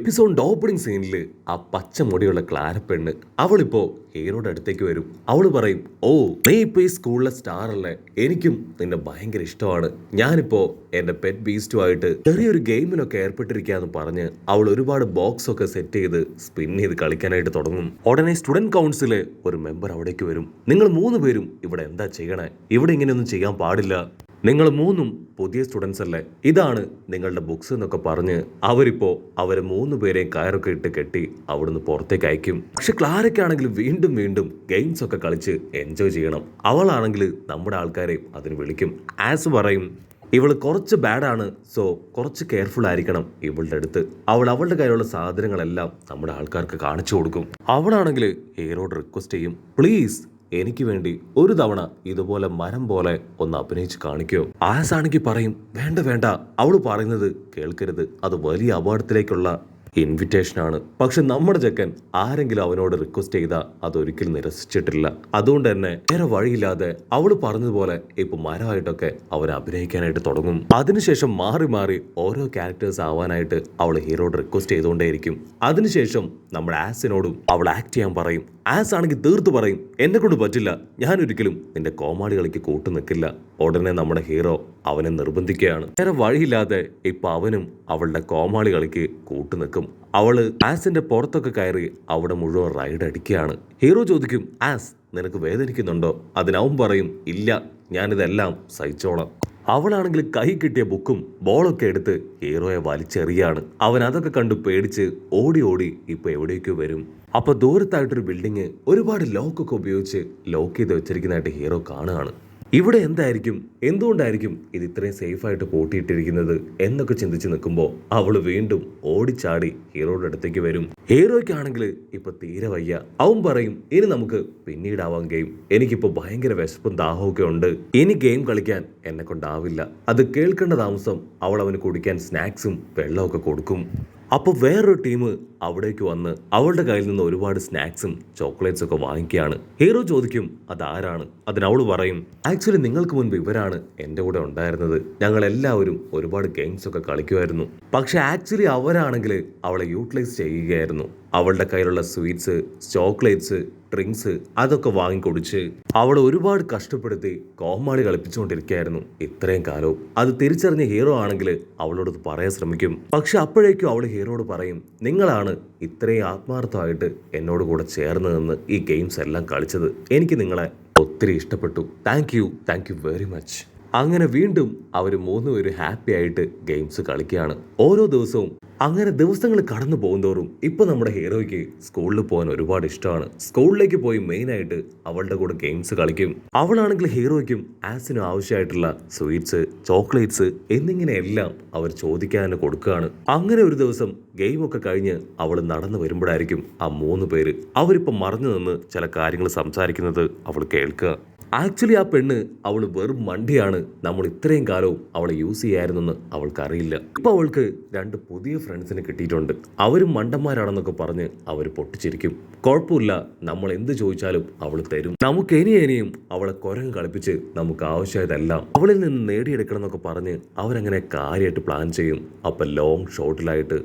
എപ്പിസോഡിന്റെ opening സീനിൽ ആ പച്ച മുടിയുള്ള ക്ലാര പെണ്ണ് അവളിപ്പോ ഹീറോയുടെ അടുത്തേക്ക് വരും. അവള് പറയും, ഓ നീ ഇപ്പൊ ഈ സ്കൂളിലെ സ്റ്റാർ അല്ലേ, എനിക്കും നിന്നെ ഭയങ്കര ഇഷ്ടമാണ്. ഞാനിപ്പോ എന്റെ പെറ്റ് ബീസ്റ്റുമായിട്ട് ചെറിയൊരു ഗെയിമിലൊക്കെ ഏർപ്പെട്ടിരിക്കാന്ന് പറഞ്ഞ് അവൾ ഒരുപാട് ബോക്സ് ഒക്കെ സെറ്റ് ചെയ്ത് സ്പിൻ ചെയ്ത് കളിക്കാനായിട്ട് തുടങ്ങും. ഉടനെ സ്റ്റുഡന്റ് കൗൺസിലെ ഒരു മെമ്പർ അവിടേക്ക് വരും. നിങ്ങൾ 3 പേരും ഇവിടെ എന്താ ചെയ്യണേ? ഇവിടെ ഇങ്ങനെയൊന്നും ചെയ്യാൻ പാടില്ല. നിങ്ങൾ 3 പുതിയ സ്റ്റുഡൻസ് അല്ലേ, ഇതാണ് നിങ്ങളുടെ ബുക്സ് എന്നൊക്കെ പറഞ്ഞ് അവരിപ്പോ അവരെ 3 പേരെയും കയറൊക്കെ ഇട്ട് കെട്ടി അവിടുന്ന് പുറത്തേക്ക് അയക്കും. പക്ഷെ ക്ലാരയ്ക്കാണെങ്കിൽ വീണ്ടും വീണ്ടും ഗെയിംസ് ഒക്കെ കളിച്ച് എൻജോയ് ചെയ്യണം. അവളാണെങ്കിൽ നമ്മുടെ ആൾക്കാരെ അതിന് വിളിക്കും. ആസ് പറയും, ഇവള് കുറച്ച് ബാഡാണ്, സോ കുറച്ച് കെയർഫുൾ ആയിരിക്കണം ഇവളുടെ അടുത്ത്. അവളുടെ കയ്യിലുള്ള സാധനങ്ങളെല്ലാം നമ്മുടെ ആൾക്കാർക്ക് കാണിച്ചു കൊടുക്കും. അവളാണെങ്കിൽ ഹീറോയോട് റിക്വസ്റ്റ് ചെയ്യും, പ്ലീസ് എനിക്ക് വേണ്ടി ഒരു തവണ ഇതുപോലെ മരം പോലെ ഒന്ന് അഭിനയിച്ച് കാണിക്കോ. ആസ് ആണെങ്കിൽ പറയും, വേണ്ട വേണ്ട, അവള് പറയുന്നത് കേൾക്കരുത്, അത് വലിയ അപകടത്തിലേക്കുള്ള ഇൻവിറ്റേഷൻ ആണ്. പക്ഷെ നമ്മുടെ ചെക്കൻ ആരെങ്കിലും അവനോട് റിക്വസ്റ്റ് ചെയ്താൽ അതൊരിക്കലും നിരസിച്ചിട്ടില്ല. അതുകൊണ്ട് തന്നെ വേറെ വഴിയില്ലാതെ അവള് പറഞ്ഞതുപോലെ ഇപ്പൊ മരമായിട്ടൊക്കെ അവൻ അഭിനയിക്കാനായിട്ട് തുടങ്ങും. അതിനുശേഷം മാറി മാറി ഓരോ ക്യാരക്ടേഴ്സ് ആവാനായിട്ട് അവൾ ഹീറോയോട് റിക്വസ്റ്റ് ചെയ്തുകൊണ്ടേയിരിക്കും. അതിനുശേഷം നമ്മുടെ ആസിനോടും അവൾ ആക്ട് ചെയ്യാൻ പറയും. ആസ് ആണെങ്കിൽ തീർത്തു പറയും, എന്നെ കൊണ്ട് പറ്റില്ല, ഞാൻ ഒരിക്കലും നിന്റെ കോമാളി കളിക്ക് കൂട്ടു നിൽക്കില്ല. ഉടനെ നമ്മുടെ ഹീറോ അവനെ നിർബന്ധിക്കുകയാണ്. വേറെ വഴിയില്ലാതെ ഇപ്പൊ അവനും അവളുടെ കോമാളി കളിക്ക് കൂട്ടു നിൽക്കും. അവള് ആസിന്റെ പുറത്തൊക്കെ കയറി അവിടെ മുഴുവൻ റൈഡ് അടിക്കുകയാണ്. ഹീറോ ചോദിക്കും, ആസ് നിനക്ക് വേദനിക്കുന്നുണ്ടോ? അതിനവൻ പറയും, ഇല്ല, ഞാനിതെല്ലാം സഹിച്ചോളാം. അവളാണെങ്കിൽ കൈ കിട്ടിയ ബുക്കും ബോളൊക്കെ എടുത്ത് ഹീറോയെ വലിച്ചെറിയാണ്. അവൻ അതൊക്കെ കണ്ടു പേടിച്ച് ഓടി ഓടി ഇപ്പൊ എവിടേക്കോ വരും. അപ്പൊ ദൂരത്തായിട്ടൊരു ബിൽഡിങ് ഒരുപാട് ലോക്കൊക്കെ ഉപയോഗിച്ച് ലോക്ക് ചെയ്ത് വെച്ചിരിക്കുന്നതായിട്ട് ഹീറോ കാണുകയാണ്. ഇവിടെ എന്തായിരിക്കും, എന്തുകൊണ്ടായിരിക്കും ഇത് ഇത്രയും സേഫായിട്ട് പൂട്ടിയിട്ടിരിക്കുന്നത് എന്നൊക്കെ ചിന്തിച്ച് നിൽക്കുമ്പോൾ അവള് വീണ്ടും ഓടിച്ചാടി ഹീറോയുടെ അടുത്തേക്ക് വരും. ഹീറോയ്ക്കാണെങ്കിൽ ഇപ്പൊ തീരെ വയ്യ. അവൻ പറയും, ഇനി നമുക്ക് പിന്നീടാവാം ഗെയിം, എനിക്കിപ്പോ ഭയങ്കര വിശപ്പും ദാഹമൊക്കെ ഉണ്ട്, ഇനി ഗെയിം കളിക്കാൻ എന്നെ കൊണ്ടാവില്ല. അത് കേൾക്കേണ്ട താമസം അവൾ അവന് കുടിക്കാൻ സ്നാക്സും വെള്ളമൊക്കെ കൊടുക്കും. അപ്പോൾ വേറൊരു ടീം അവിടേക്ക് വന്ന് അവളുടെ കയ്യിൽ നിന്ന് ഒരുപാട് സ്നാക്സും ചോക്ലേറ്റ്സ് ഒക്കെ വാങ്ങിക്കുകയാണ്. ഹീറോ ചോദിക്കും, അതാരാണ്? അതിനവള് പറയും, ആക്ച്വലി നിങ്ങൾക്ക് മുൻപ് ഇവരാണ് എൻ്റെ കൂടെ ഉണ്ടായിരുന്നത്. ഞങ്ങൾ എല്ലാവരും ഒരുപാട് ഗെയിംസ് ഒക്കെ കളിക്കുമായിരുന്നു. പക്ഷെ ആക്ച്വലി അവരാണെങ്കിൽ അവളെ യൂട്ടിലൈസ് ചെയ്യുകയായിരുന്നു. അവളുടെ കയ്യിലുള്ള സ്വീറ്റ്സ്, ചോക്ലേറ്റ്സ്, ഡ്രിങ്ക്സ് അതൊക്കെ വാങ്ങിക്കൊടിച്ച് അവളെ ഒരുപാട് കഷ്ടപ്പെടുത്തി കോമാളി കളിപ്പിച്ചുകൊണ്ടിരിക്കുകയായിരുന്നു ഇത്രയും കാലവും. അത് തിരിച്ചറിഞ്ഞ ഹീറോ ആണെങ്കിൽ അവളോട് പറയാൻ ശ്രമിക്കും. പക്ഷെ അപ്പോഴേക്കും അവൾ ഹീറോയോട് പറയും, നിങ്ങളാണ് ഇത്രയും ആത്മാർത്ഥമായിട്ട് എന്നോട് കൂടെ ചേർന്ന് നിന്ന് ഈ ഗെയിംസ് എല്ലാം കളിച്ചത്. എനിക്ക് നിങ്ങളെ ഒത്തിരി ഇഷ്ടപ്പെട്ടു. Thank you very much. അങ്ങനെ വീണ്ടും അവർ 3 പേരും ഹാപ്പി ആയിട്ട് ഗെയിംസ് കളിക്കുകയാണ്. ഓരോ ദിവസവും അങ്ങനെ ദിവസങ്ങൾ കടന്നു പോകുന്തോറും ഇപ്പൊ നമ്മുടെ ഹീറോയ്ക്ക് സ്കൂളിൽ പോകാൻ ഒരുപാട് ഇഷ്ടമാണ്. സ്കൂളിലേക്ക് പോയി മെയിനായിട്ട് അവളുടെ കൂടെ ഗെയിംസ് കളിക്കും. അവളാണെങ്കിൽ ഹീറോയ്ക്കും ആസിനും ആവശ്യമായിട്ടുള്ള സ്വീറ്റ്സ്, ചോക്ലേറ്റ്സ് എന്നിങ്ങനെയെല്ലാം അവർ ചോദിക്കാൻ കൊടുക്കുകയാണ്. അങ്ങനെ ഒരു ദിവസം ഗെയിമൊക്കെ കഴിഞ്ഞ് അവൾ നടന്നു വരുമ്പോഴായിരിക്കും ആ 3 പേര് അവരിപ്പോ മറഞ്ഞു നിന്ന് ചില കാര്യങ്ങൾ സംസാരിക്കുന്നത് അവൾ കേൾക്കുക. ആക്ച്വലി ആ പെണ്ണ് അവൾ വെറും മണ്ടിയാണ്. നമ്മൾ ഇത്രയും കാലവും അവളെ യൂസ് ചെയ്യായിരുന്നെന്ന് അവൾക്കറിയില്ല. ഇപ്പൊ അവൾക്ക് 2 പുതിയ ഫ്രണ്ട്സിനെ കിട്ടിയിട്ടുണ്ട്. അവരും മണ്ടന്മാരാണെന്നൊക്കെ പറഞ്ഞ് അവർ പൊട്ടിച്ചിരിക്കും. കുഴപ്പമില്ല, നമ്മൾ എന്ത് ചോദിച്ചാലും അവൾ തരും. നമുക്ക് ഇനിയും അവളെ കുരങ്ങ് കളിപ്പിച്ച് നമുക്ക് ആവശ്യമായതെല്ലാം അവളിൽ നിന്ന് നേടിയെടുക്കണം എന്നൊക്കെ പറഞ്ഞ് അവരങ്ങനെ കാര്യമായിട്ട് പ്ലാൻ ചെയ്യും. അപ്പൊ ലോങ് ഷോട്ടിലായിട്ട്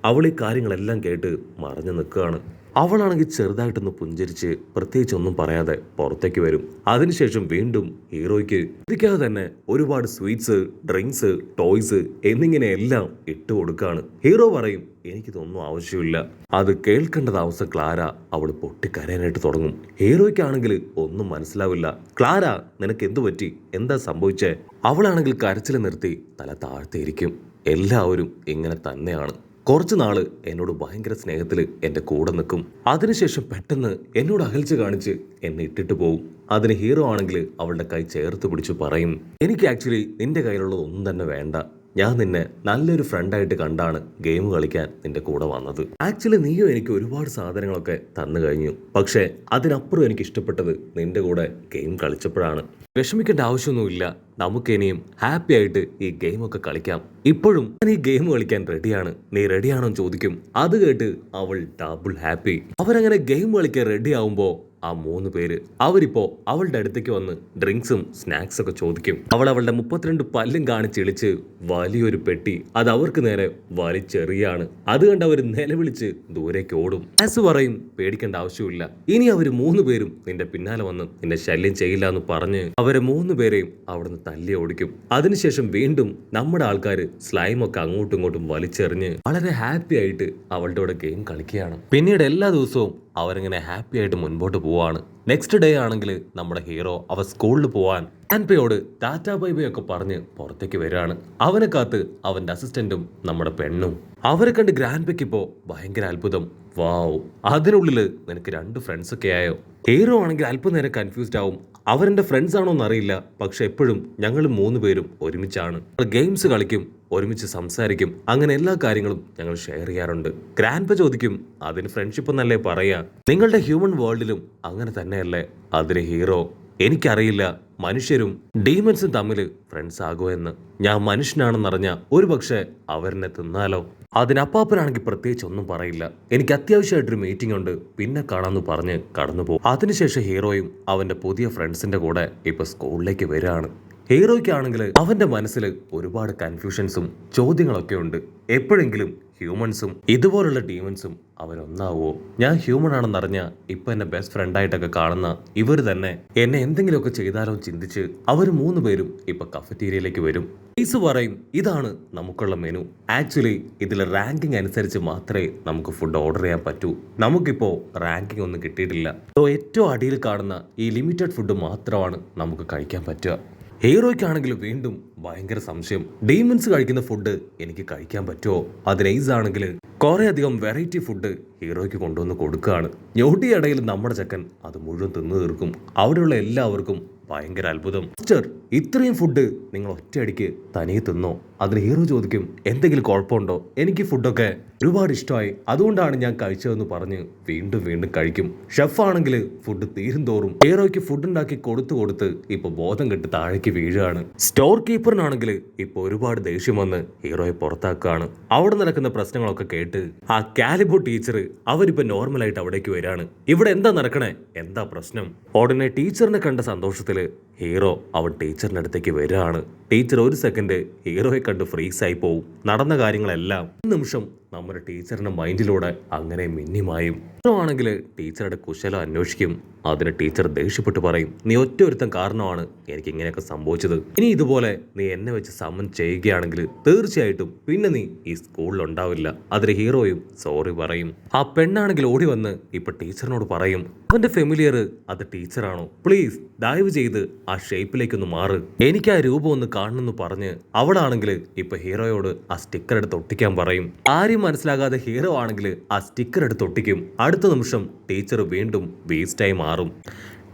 അവൾ ഈ കാര്യങ്ങളെല്ലാം കേട്ട് മറഞ്ഞു നിൽക്കുകയാണ്. അവളാണെങ്കിൽ ചെറുതായിട്ടൊന്ന് പുഞ്ചിരിച്ച് പ്രത്യേകിച്ച് ഒന്നും പറയാതെ പുറത്തേക്ക് വരും. അതിനുശേഷം വീണ്ടും ഹീറോയ്ക്ക് ഇരിക്കാതെ തന്നെ ഒരുപാട് സ്വീറ്റ്സ്, ഡ്രിങ്ക്സ്, ടോയ്സ് എന്നിങ്ങനെയെല്ലാം ഇട്ട് കൊടുക്കുകയാണ്. ഹീറോ പറയും, എനിക്കിതൊന്നും ആവശ്യമില്ല. അത് കേൾക്കേണ്ട താമസം ക്ലാര അവൾ പൊട്ടിക്കരയാനായിട്ട് തുടങ്ങും. ഹീറോയ്ക്കാണെങ്കിൽ ഒന്നും മനസ്സിലാവില്ല. ക്ലാര, നിനക്ക് എന്തു പറ്റി? എന്താ സംഭവിച്ചേ? അവളാണെങ്കിൽ കരച്ചിൽ നിർത്തി തല താഴ്ത്തിയിരിക്കും. എല്ലാവരും ഇങ്ങനെ തന്നെയാണ്. കുറച്ചു നാള് എന്നോട് ഭയങ്കര സ്നേഹത്തിൽ എൻ്റെ കൂടെ നിൽക്കും. അതിനുശേഷം പെട്ടെന്ന് എന്നോട് അകൽച്ച കാണിച്ച് എന്നെ ഇട്ടിട്ട് പോവും. അതിന് ഹീറോ ആണെങ്കിൽ അവളുടെ കൈ ചേർത്ത് പിടിച്ചു പറയും, എനിക്ക് ആക്ച്വലി നിന്റെ കയ്യിലുള്ളത് ഒന്നും തന്നെ വേണ്ട. ഞാൻ നിന്നെ നല്ലൊരു ഫ്രണ്ടായിട്ട് കണ്ടാണ് ഗെയിം കളിക്കാൻ നിന്റെ കൂടെ വന്നത്. ആക്ച്വലി നീയും എനിക്ക് ഒരുപാട് സാധനങ്ങളൊക്കെ തന്നു കഴിഞ്ഞു. പക്ഷേ അതിനപ്പുറം എനിക്ക് ഇഷ്ടപ്പെട്ടത് നിന്റെ കൂടെ ഗെയിം കളിച്ചപ്പോഴാണ്. വിഷമിക്കേണ്ട ആവശ്യമൊന്നുമില്ല, നമുക്ക് ഇനിയും ഹാപ്പി ആയിട്ട് ഈ ഗെയിമൊക്കെ കളിക്കാം. ഇപ്പോഴും ഞാൻ ഈ ഗെയിം കളിക്കാൻ റെഡിയാണ്, നീ റെഡിയാണോ ചോദിക്കും. അത് കേട്ട് അവൾ ഡബിൾ ഹാപ്പി. അവരങ്ങനെ ഗെയിം കളിക്കാൻ റെഡി ആവുമ്പോ ആ 3 പേര് അവരിപ്പോ അവളുടെ അടുത്തേക്ക് വന്ന് ഡ്രിങ്ക്സും സ്നാക്സ് ഒക്കെ ചോദിക്കും. അവൾ അവളുടെ 32 പല്ലും കാണിച്ചിളിച്ച് വലിയൊരു പെട്ടി അത് അവർക്ക് നേരെ വലിച്ചെറിയാണ്. അത് കണ്ട് അവർ നിലവിളിച്ച് ദൂരേക്ക് ഓടും. ആസ് പറയും പേടിക്കേണ്ട ആവശ്യമില്ല, ഇനി അവർ 3 പേരും നിന്റെ പിന്നാലെ വന്ന് നിന്നെ ശല്യം ചെയ്യില്ല എന്ന് പറഞ്ഞ് അവരെ 3 പേരെയും അവിടുന്ന് തല്ലി ഓടിക്കും. അതിനുശേഷം വീണ്ടും നമ്മുടെ ആൾക്കാർ സ്ലൈമൊക്കെ അങ്ങോട്ടും ഇങ്ങോട്ടും വലിച്ചെറിഞ്ഞ് വളരെ ഹാപ്പി ആയിട്ട് അവളുടെ കൂടെ ഗെയിം കളിക്കുകയാണ്. പിന്നീട് എല്ലാ ദിവസവും അവരിങ്ങനെ ഹാപ്പി ആയിട്ട് മുൻപോട്ട് പോവാണ്. നെക്സ്റ്റ് ഡേ ആണെങ്കിൽ നമ്മുടെ ഹീറോ അവ സ്കൂളിൽ പോവാൻ ഗ്രാൻഡ്പയോട് ടാറ്റാ ബൈ ബൈ ഒക്കെ പറഞ്ഞ് പുറത്തേക്ക് വരികയാണ്. അവനെ കാത്ത് അവന്റെ അസിസ്റ്റന്റും നമ്മുടെ പെണ്ണും. അവരെ കണ്ട് ഗ്രാൻഡ്പയ്ക്ക് ഇപ്പോ ഭയങ്കര അത്ഭുതം. വാവ്, അതിനുള്ളില് നിനക്ക് 2 ഫ്രണ്ട്സ് ഒക്കെ ആയോ? ഹീറോ ആണെങ്കിൽ അല്പം നേരം കൺഫ്യൂസ്ഡ് ആവും. അവരെന്റെ ഫ്രണ്ട്സ് ആണോ എന്നറിയില്ല, പക്ഷെ എപ്പോഴും ഞങ്ങൾ 3 പേരും ഒരുമിച്ചാണ്. ഗെയിംസ് കളിക്കും, ഒരുമിച്ച് സംസാരിക്കും, അങ്ങനെ എല്ലാ കാര്യങ്ങളും ഞങ്ങൾ ഷെയർ ചെയ്യാറുണ്ട്. ഗ്രാൻഡ്പ ചോദിക്കും, അതിന് ഫ്രണ്ട്ഷിപ്പ് എന്നല്ലേ പറയാ? നിങ്ങളുടെ ഹ്യൂമൻ വേൾഡിലും അങ്ങനെ തന്നെയല്ലേ? അതിന് ഹീറോ, എനിക്കറിയില്ല മനുഷ്യരും ഡീമൻസും തമ്മിൽ ഫ്രണ്ട്സ് ആകുമോ എന്ന്. ഞാൻ മനുഷ്യനാണെന്നറിഞ്ഞ ഒരു പക്ഷേ അവരെന്നെ തിന്നാലോ. അതിനപ്പാപ്പനാണെങ്കിൽ പ്രത്യേകിച്ച് ഒന്നും പറയില്ല. എനിക്ക് അത്യാവശ്യമായിട്ടൊരു മീറ്റിംഗ് ഉണ്ട്, പിന്നെ കാണാമെന്ന് പറഞ്ഞ് കടന്നുപോകും. അതിനുശേഷം ഹീറോയും അവന്റെ പുതിയ ഫ്രണ്ട്സിന്റെ കൂടെ ഇപ്പൊ സ്കൂളിലേക്ക് വരികയാണ്. ഹീറോയ്ക്കാണെങ്കിൽ അവന്റെ മനസ്സിൽ ഒരുപാട് കൺഫ്യൂഷൻസും ചോദ്യങ്ങളൊക്കെ ഉണ്ട്. എപ്പോഴെങ്കിലും ഹ്യൂമൻസും ഇതുപോലുള്ള ഡീമൻസും അവരൊന്നാവോ? ഞാൻ ഹ്യൂമൻ ആണെന്നറിഞ്ഞ ഇപ്പൊ എന്നെ ബെസ്റ്റ് ഫ്രണ്ടായിട്ടൊക്കെ കാണുന്ന ഇവർ തന്നെ എന്നെ എന്തെങ്കിലുമൊക്കെ ചെയ്താലോ ചിന്തിച്ച് അവർ 3 പേരും ഇപ്പൊ കഫറ്റീരിയയിലേക്ക് വരും. ഈസ് പറയും, ഇതാണ് നമുക്കുള്ള മെനു. ആക്ച്വലി ഇതിൽ റാങ്കിങ് അനുസരിച്ച് മാത്രമേ നമുക്ക് ഫുഡ് ഓർഡർ ചെയ്യാൻ പറ്റൂ. നമുക്കിപ്പോ റാങ്കിങ് ഒന്നും കിട്ടിയിട്ടില്ല. സോ ഏറ്റവും അടിയിൽ കാണുന്ന ഈ ലിമിറ്റഡ് ഫുഡ് മാത്രമാണ് നമുക്ക് കഴിക്കാൻ പറ്റുക. ഹീറോയ്ക്കാണെങ്കിൽ വീണ്ടും ഭയങ്കര സംശയം. ഡീമൻസ് കഴിക്കുന്ന ഫുഡ് എനിക്ക് കഴിക്കാൻ പറ്റുമോ? അതിന് ഐസ് ആണെങ്കിൽ കുറെ അധികം വെറൈറ്റി ഫുഡ് ഹീറോയ്ക്ക് കൊണ്ടുവന്ന് കൊടുക്കുകയാണ്. ഞൊടിയിടയിൽ നമ്മുടെ ചക്കൻ അത് മുഴുവൻ തിന്നു തീർക്കും. അവിടെയുള്ള എല്ലാവർക്കും ഭയങ്കര അത്ഭുതം. മിസ്റ്റർ, ഇത്രയും ഫുഡ് നിങ്ങൾ ഒറ്റയടിക്ക് തനിയെ തിന്നോ? അതിന് ഹീറോ ചോദിക്കും, എന്തെങ്കിലും കുഴപ്പമുണ്ടോ? എനിക്ക് ഫുഡൊക്കെ ഒരുപാട് ഇഷ്ടമായി, അതുകൊണ്ടാണ് ഞാൻ കഴിച്ചതെന്ന് പറഞ്ഞ് വീണ്ടും വീണ്ടും കഴിക്കും. ഷെഫാണെങ്കിൽ ഫുഡ് തീരും തോറും ഹീറോയ്ക്ക് ഫുഡ് ഉണ്ടാക്കി കൊടുത്ത് ഇപ്പൊ ബോധം കെട്ട് താഴേക്ക് വീഴുകയാണ്. സ്റ്റോർ കീപ്പറിനാണെങ്കിൽ ഇപ്പൊ ഒരുപാട് ദേഷ്യം വന്ന് ഹീറോയെ പുറത്താക്കുകയാണ്. അവിടെ നടക്കുന്ന പ്രശ്നങ്ങളൊക്കെ കേട്ട് ആ കാലിബോ ടീച്ചർ അവരിപ്പോ നോർമലായിട്ട് അവിടേക്ക് വരികയാണ്. ഇവിടെ എന്താ നടക്കണേ? എന്താ പ്രശ്നം? ഉടനെ ടീച്ചറിനെ കണ്ട സന്തോഷത്തില് ഹീറോ അവൻ ടീച്ചറിന്റെ അടുത്തേക്ക് വരികയാണ്. ടീച്ചർ ഒരു സെക്കൻഡ് ഹീറോയെ കണ്ട് ഫ്രീസായി പോവും. നടന്ന കാര്യങ്ങളെല്ലാം ഒരു നിമിഷം നമ്മുടെ ടീച്ചറിന്റെ മൈൻഡിലൂടെ അങ്ങനെ മിന്നിമായും. ഹീറോ ആണെങ്കിൽ ടീച്ചറുടെ കുശലം അന്വേഷിക്കും. അതിന് ടീച്ചർ ദേഷ്യപ്പെട്ട് പറയും, നീ ഒറ്റ ഒരുത്തൻ കാരണമാണ് എനിക്ക് ഇങ്ങനെയൊക്കെ സംഭവിച്ചത്. ഇനി ഇതുപോലെ നീ എന്നെ വെച്ച് സമൻ ചെയ്യുകയാണെങ്കിൽ തീർച്ചയായിട്ടും പിന്നെ നീ ഈ സ്കൂളിൽ ഉണ്ടാവില്ല. അതിന് ഹീറോയും സോറി പറയും. ആ പെണ്ണാണെങ്കിൽ ഓടി വന്ന് ഇപ്പൊ ടീച്ചറിനോട് പറയും, അവന്റെ ഫെമിലിയർ അത് ടീച്ചറാണോ? പ്ലീസ് ദയവ് ചെയ്ത് ആ ഷേപ്പിലേക്കൊന്ന് മാറ്, എനിക്ക് ആ രൂപം ഒന്ന് കാണണമെന്ന് പറഞ്ഞ് അവളാണെങ്കിൽ ഇപ്പൊ ഹീറോയോട് ആ സ്റ്റിക്കർ എടുത്ത് ഒട്ടിക്കാൻ പറയും. ആരും മനസ്സിലാകാതെ ഹീറോ ആണെങ്കിൽ ആ സ്റ്റിക്കർ എടുത്ത് ഒട്ടിക്കും. അടുത്ത നിമിഷം ടീച്ചർ വീണ്ടും വേസ്റ്റായി മാറും.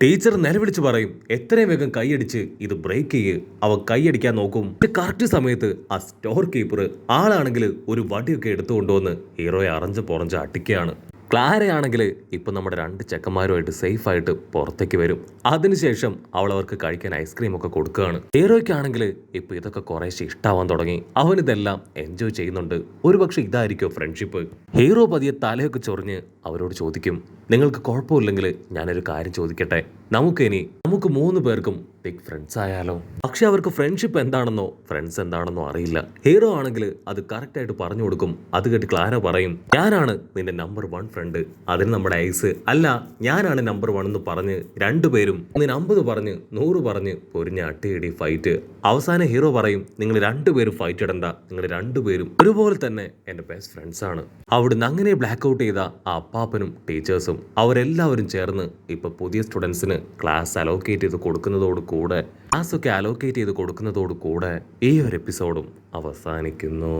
ടീച്ചർ നിലവിളിച്ച് പറയും, എത്രയും വേഗം കൈയടിച്ച് ഇത് ബ്രേക്ക് ചെയ്യ്. അവ കൈയടിക്കാൻ നോക്കും. കറക്റ്റ് സമയത്ത് ആ സ്റ്റോർ കീപ്പർ ആളാണെങ്കിൽ ഒരു വടിയൊക്കെ എടുത്തുകൊണ്ടുവന്ന് ഹീറോയെ അറഞ്ച് പുറഞ്ച് അടിക്കുകയാണ്. ക്ലാരയാണെങ്കിൽ ഇപ്പൊ നമ്മുടെ 2 ചെക്കന്മാരുമായിട്ട് സേഫ് ആയിട്ട് പുറത്തേക്ക് വരും. അതിനുശേഷം അവൾ അവർക്ക് കഴിക്കാൻ ഐസ്ക്രീം ഒക്കെ കൊടുക്കുകയാണ്. ഹീറോയ്ക്കാണെങ്കിൽ ഇപ്പൊ ഇതൊക്കെ കുറേശ്ശെ ഇഷ്ടാവാൻ തുടങ്ങി. അവനിതെല്ലാം എൻജോയ് ചെയ്യുന്നുണ്ട്. ഒരുപക്ഷെ ഇതായിരിക്കും ഫ്രണ്ട്ഷിപ്പ്. ഹീറോ പതിയെ തലയൊക്കെ ചൊറിഞ്ഞ് അവരോട് ചോദിക്കും, നിങ്ങൾക്ക് കുഴപ്പമില്ലെങ്കിൽ ഞാനൊരു കാര്യം ചോദിക്കട്ടെ? നമുക്ക് 3 പേർക്കും ബിഗ് ഫ്രണ്ട്സ് ആയാലോ? പക്ഷെ അവർക്ക് ഫ്രണ്ട്ഷിപ്പ് എന്താണെന്നോ ഫ്രണ്ട്സ് എന്താണെന്നോ അറിയില്ല. ഹീറോ ആണെങ്കിൽ അത് കറക്റ്റ് ആയിട്ട് പറഞ്ഞു കൊടുക്കും. അത് കേട്ട് ക്ലാര പറയും, ഞാനാണ് നിന്റെ നമ്പർ 1 ഫ്രണ്ട്. അതിന് നമ്മുടെ ഐസ്, അല്ല ഞാനാണ് നമ്പർ 1 എന്ന് പറഞ്ഞ് 2 പേരും 50 പറഞ്ഞ് 100 പറഞ്ഞ് പൊരിഞ്ഞ അട്ടിയിടി ഫൈറ്റ്. അവസാനം ഹീറോ പറയും, നിങ്ങൾ 2 പേരും ഫൈറ്റ് ഇടണ്ട, നിങ്ങൾ 2 പേരും ഒരുപോലെ തന്നെ എന്റെ ബെസ്റ്റ് ഫ്രണ്ട്സ് ആണ്. അവിടുന്ന് അങ്ങനെ ബ്ലാക്ക് ഔട്ട് ചെയ്ത ആ അപ്പാപ്പനും ടീച്ചേഴ്സും അവരെല്ലാവരും ചേർന്ന് ഇപ്പൊ പുതിയ സ്റ്റുഡൻസിന് ക്ലാസ് അലോക്കേറ്റ് ചെയ്ത് കൊടുക്കുന്നതോട് കൂടെ ഈ ഒരു എപ്പിസോഡും അവസാനിക്കുന്നു.